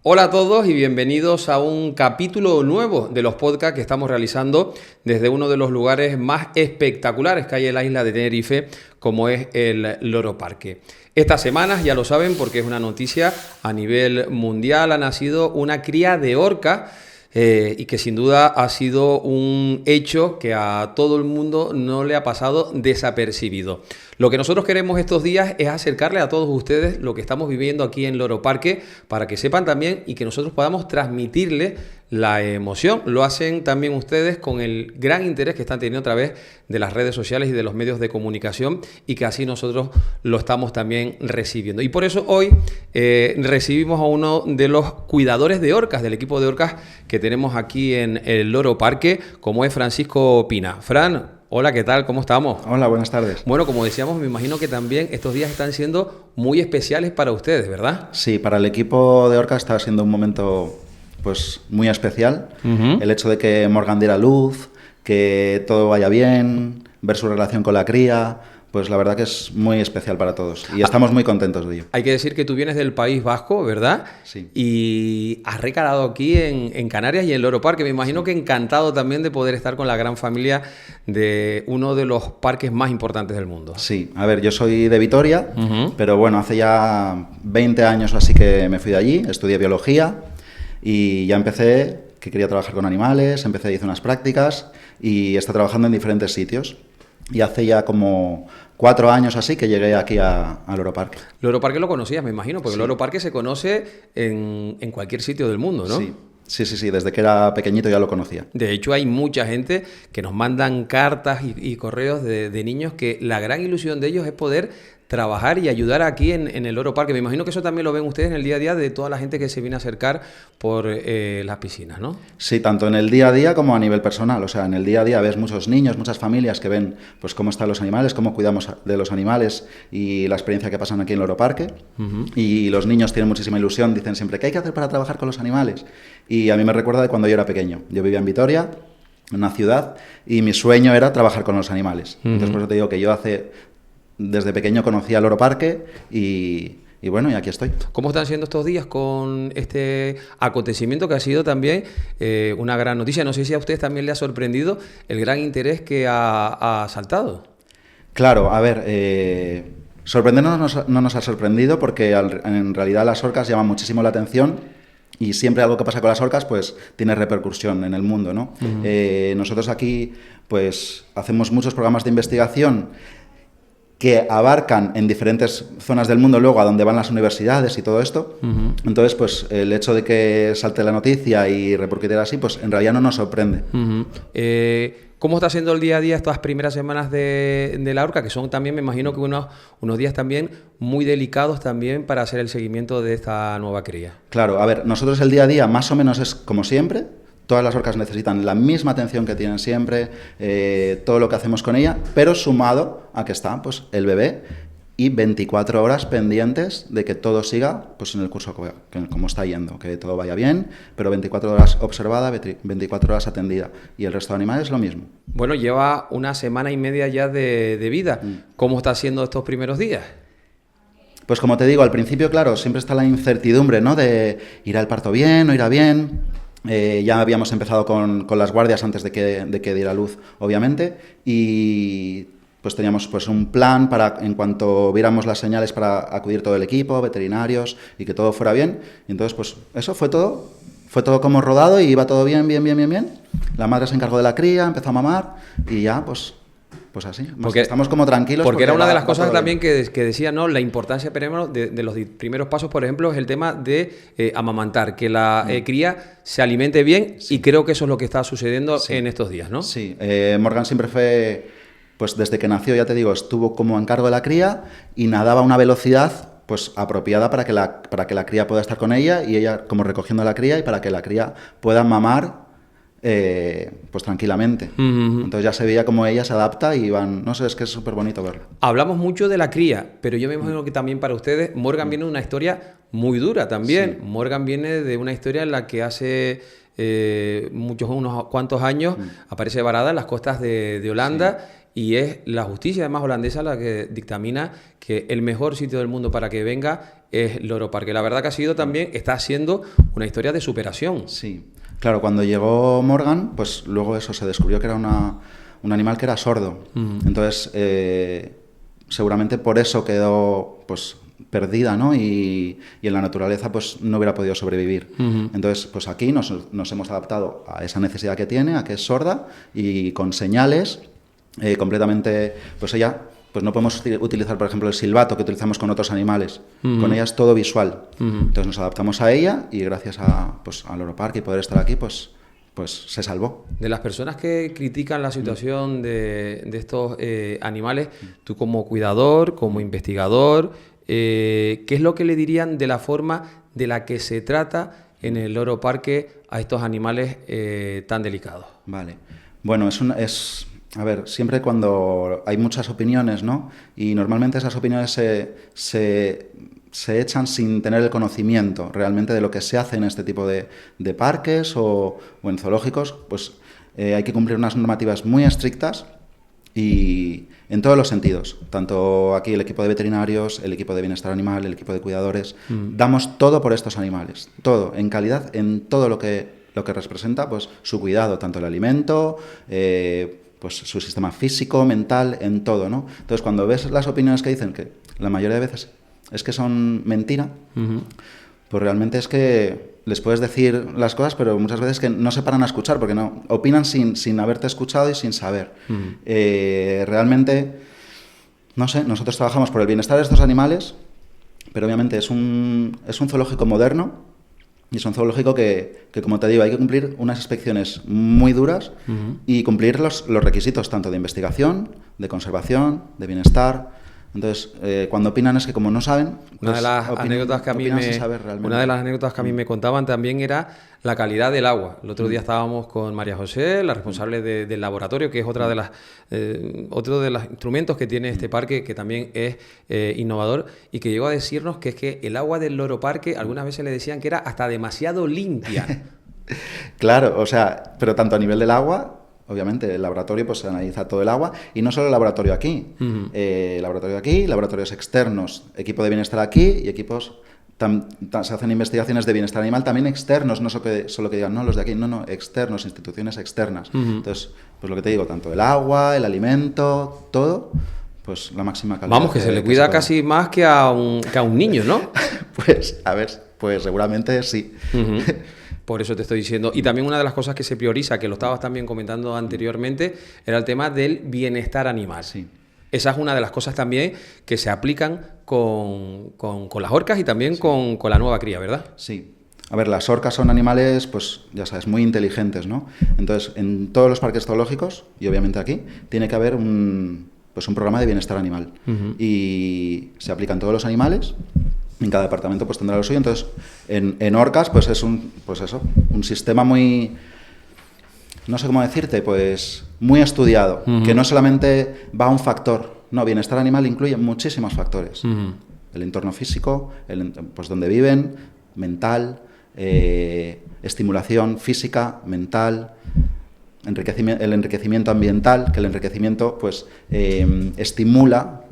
Hola a todos y bienvenidos a un capítulo nuevo de los podcasts que estamos realizando desde uno de los lugares más espectaculares que hay en la isla de Tenerife, como es el Loro Parque. Estas semanas, ya lo saben porque es una noticia a nivel mundial, ha nacido una cría de orca y que sin duda ha sido un hecho que a todo el mundo no le ha pasado desapercibido. Lo que nosotros queremos estos días es acercarle a todos ustedes lo que estamos viviendo aquí en Loro Parque para que sepan también y que nosotros podamos transmitirle la emoción. Lo hacen también ustedes con el gran interés que están teniendo a través de las redes sociales y de los medios de comunicación y que así nosotros lo estamos también recibiendo. Y por eso hoy recibimos a uno de los cuidadores de orcas, del equipo de orcas que tenemos aquí en el Loro Parque, como es Francisco Pina. Fran, hola, ¿qué tal? ¿Cómo estamos? Hola, buenas tardes. Bueno, como decíamos, me imagino que también estos días están siendo muy especiales para ustedes, ¿verdad? Sí, para el equipo de orcas está siendo un momento pues muy especial. El hecho de que Morgan diera luz, que todo vaya bien, ver su relación con la cría, pues la verdad que es muy especial para todos y estamos muy contentos de ello. Hay que decir que tú vienes del País Vasco, ¿verdad? Sí. Y has recalado aquí en Canarias y en Loro Parque. Me imagino que encantado también de poder estar con la gran familia de uno de los parques más importantes del mundo. Sí, a ver, yo soy de Vitoria, pero bueno, hace ya 20 años o así que me fui de allí, estudié biología y ya empecé, que quería trabajar con animales, hice unas prácticas y está trabajando en diferentes sitios. Y hace ya como 4 años así que llegué aquí a Loro Parque. Loro Parque lo conocías, me imagino, porque Sí. Loro Parque se conoce en cualquier sitio del mundo, ¿no? Sí, desde que era pequeñito ya lo conocía. De hecho, hay mucha gente que nos mandan cartas y correos de niños que la gran ilusión de ellos es poder trabajar y ayudar aquí en el Loro Parque. Me imagino que eso también lo ven ustedes en el día a día de toda la gente que se viene a acercar por las piscinas, ¿no? Sí, tanto en el día a día como a nivel personal. O sea, en el día a día ves muchos niños, muchas familias que ven pues cómo están los animales, cómo cuidamos de los animales y la experiencia que pasan aquí en Loro Parque. Y los niños tienen muchísima ilusión, dicen siempre, ¿qué hay que hacer para trabajar con los animales? Y a mí me recuerda de cuando yo era pequeño. Yo vivía en Vitoria, en una ciudad, y mi sueño era trabajar con los animales. Entonces, por eso te digo que yo desde pequeño conocía Loro Parque y bueno, y aquí estoy. ¿Cómo están siendo estos días con este acontecimiento que ha sido también una gran noticia? No sé si a ustedes también les ha sorprendido el gran interés que ha saltado. Claro, a ver, sorprendernos no nos ha sorprendido porque en realidad las orcas llaman muchísimo la atención y siempre algo que pasa con las orcas pues tiene repercusión en el mundo, ¿no? Nosotros aquí pues hacemos muchos programas de investigación que abarcan en diferentes zonas del mundo luego a donde van las universidades y todo esto. Entonces, pues el hecho de que salte la noticia y repercutir así, pues en realidad no nos sorprende. ¿Cómo está siendo el día a día estas primeras semanas de la orca? Que son también, me imagino que unos días también muy delicados también para hacer el seguimiento de esta nueva cría. Claro, a ver, nosotros el día a día más o menos es como siempre. Todas las orcas necesitan la misma atención que tienen siempre, todo lo que hacemos con ella, pero sumado a que está pues, el bebé y 24 horas pendientes de que todo siga pues, en el curso como está yendo, que todo vaya bien, pero 24 horas observada, 24 horas atendida. Y el resto de animales lo mismo. Bueno, lleva una semana y media ya de vida. ¿Cómo está siendo estos primeros días? Pues como te digo, al principio, claro, siempre está la incertidumbre, ¿no? De ¿irá el parto bien, no irá bien? Ya habíamos empezado con las guardias antes de que diera luz, obviamente, y pues teníamos pues un plan para, en cuanto viéramos las señales, para acudir todo el equipo, veterinarios, y que todo fuera bien. Y entonces, pues eso fue todo como rodado y iba todo bien. La madre se encargó de la cría, empezó a mamar y ya, pues así. Porque estamos como tranquilos. Porque era una de las cosas también que decía, ¿no? La importancia primero de los primeros pasos, por ejemplo, es el tema de amamantar, que la cría se alimente bien, y creo que eso es lo que está sucediendo en estos días, ¿no? Sí, Morgan siempre fue, pues desde que nació, ya te digo, estuvo como a encargo de la cría y nadaba a una velocidad pues apropiada para que la cría pueda estar con ella y ella como recogiendo a la cría y para que la cría pueda mamar pues tranquilamente. Entonces ya se veía como ella se adapta y van, no sé, es que es súper bonito verlo. Hablamos mucho de la cría, pero yo me imagino que también para ustedes Morgan viene de una historia muy dura también. Sí. Morgan viene de una historia en la que hace unos cuantos años aparece varada en las costas de Holanda. y es la justicia además holandesa la que dictamina que el mejor sitio del mundo para que venga es Loro Parque. La verdad que está siendo una historia de superación. Sí, claro, cuando llegó Morgan, pues luego eso se descubrió que era un animal que era sordo. Entonces, seguramente por eso quedó pues perdida, ¿no? Y en la naturaleza pues no hubiera podido sobrevivir. Entonces, pues aquí nos hemos adaptado a esa necesidad que tiene, a que es sorda, y con señales completamente, pues ella, pues no podemos utilizar, por ejemplo, el silbato que utilizamos con otros animales. Con ella es todo visual. Entonces nos adaptamos a ella y gracias al Loro Parque y poder estar aquí, pues se salvó. De las personas que critican la situación de estos animales, tú como cuidador, como investigador, ¿qué es lo que le dirían de la forma de la que se trata en el Loro Parque a estos animales tan delicados? Vale. Bueno, a ver, siempre cuando hay muchas opiniones, ¿no? Y normalmente esas opiniones se echan sin tener el conocimiento realmente de lo que se hace en este tipo de parques o en zoológicos, pues hay que cumplir unas normativas muy estrictas y en todos los sentidos. Tanto aquí el equipo de veterinarios, el equipo de bienestar animal, el equipo de cuidadores, damos todo por estos animales, todo, en calidad, en todo lo que representa pues su cuidado, tanto el alimento, pues su sistema físico, mental, en todo, ¿no? Entonces, cuando ves las opiniones que dicen, que la mayoría de veces es que son mentira, pues realmente es que les puedes decir las cosas, pero muchas veces que no se paran a escuchar, porque no opinan sin haberte escuchado y sin saber. Realmente, no sé, nosotros trabajamos por el bienestar de estos animales, pero obviamente es un zoológico moderno, y es un zoológico que, como te digo, hay que cumplir unas inspecciones muy duras y cumplir los requisitos tanto de investigación, de conservación, de bienestar. Entonces, cuando opinan es que como no saben... Una de las anécdotas que a mí me contaban también era la calidad del agua. El otro día estábamos con María José, la responsable del laboratorio, que es otro de los instrumentos que tiene este parque, que también es innovador, y que llegó a decirnos que es que el agua del Loro Parque, algunas veces le decían que era hasta demasiado limpia. Claro, o sea, pero tanto a nivel del agua... Obviamente, el laboratorio pues se analiza todo el agua, y no solo el laboratorio aquí, laboratorio aquí, laboratorios externos, equipo de bienestar aquí y equipos, se hacen investigaciones de bienestar animal también externos, no solo que digan, no, los de aquí, no, externos, instituciones externas. Entonces, pues lo que te digo, tanto el agua, el alimento, todo, pues la máxima calidad. Vamos, que se le cuida casi más que a un niño, ¿no? Pues, a ver, pues seguramente sí. Por eso te estoy diciendo. Y también una de las cosas que se prioriza, que lo estabas también comentando anteriormente, era el tema del bienestar animal. Sí. Esa es una de las cosas también que se aplican con las orcas y también con la nueva cría, ¿verdad? Sí. A ver, las orcas son animales, pues ya sabes, muy inteligentes, ¿no? Entonces, en todos los parques zoológicos, y obviamente aquí, tiene que haber un programa de bienestar animal. Y se aplican todos los animales. En cada departamento pues tendrá lo suyo. Entonces, en orcas pues es un sistema muy, no sé cómo decirte, pues muy estudiado, que no solamente va a un factor, no, bienestar animal incluye muchísimos factores. El entorno físico, pues donde viven, mental, estimulación física, mental, el enriquecimiento ambiental, que el enriquecimiento pues estimula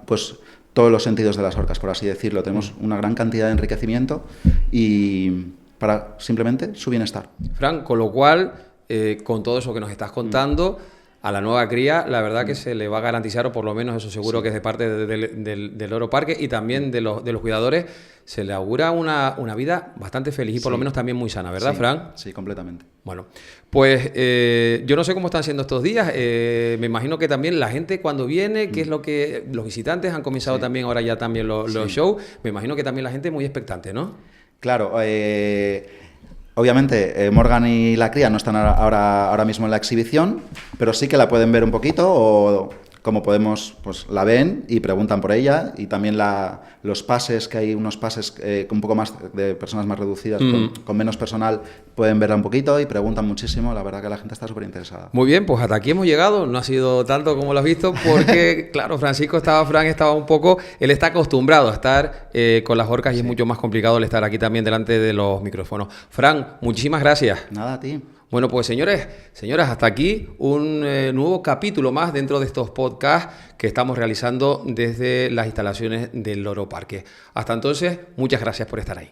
pues todos los sentidos de las orcas, por así decirlo. Tenemos una gran cantidad de enriquecimiento y para simplemente su bienestar. Fran, con lo cual, con todo eso que nos estás contando, a la nueva cría, la verdad que se le va a garantizar, o por lo menos eso seguro que es de parte del Loro Parque y también de los cuidadores, se le augura una vida bastante feliz y por lo menos también muy sana, ¿verdad, Fran? Sí, completamente. Bueno, pues yo no sé cómo están siendo estos días, me imagino que también la gente cuando viene, que es lo que los visitantes han comenzado también ahora ya también los shows, me imagino que también la gente muy expectante, ¿no? Claro, obviamente Morgan y la cría no están ahora mismo en la exhibición, pero sí que la pueden ver un poquito, o como podemos, pues la ven y preguntan por ella, y también los pases, que hay unos pases con un poco más de personas más reducidas, con menos personal, pueden verla un poquito y preguntan muchísimo. La verdad que la gente está súper interesada. Muy bien, pues hasta aquí hemos llegado, no ha sido tanto como lo has visto, porque claro, Fran estaba un poco, él está acostumbrado a estar con las orcas y es mucho más complicado el estar aquí también delante de los micrófonos. Fran, muchísimas gracias. Nada, a ti. Bueno, pues señoras, hasta aquí un nuevo capítulo más dentro de estos podcasts que estamos realizando desde las instalaciones del Loro Parque. Hasta entonces, muchas gracias por estar ahí.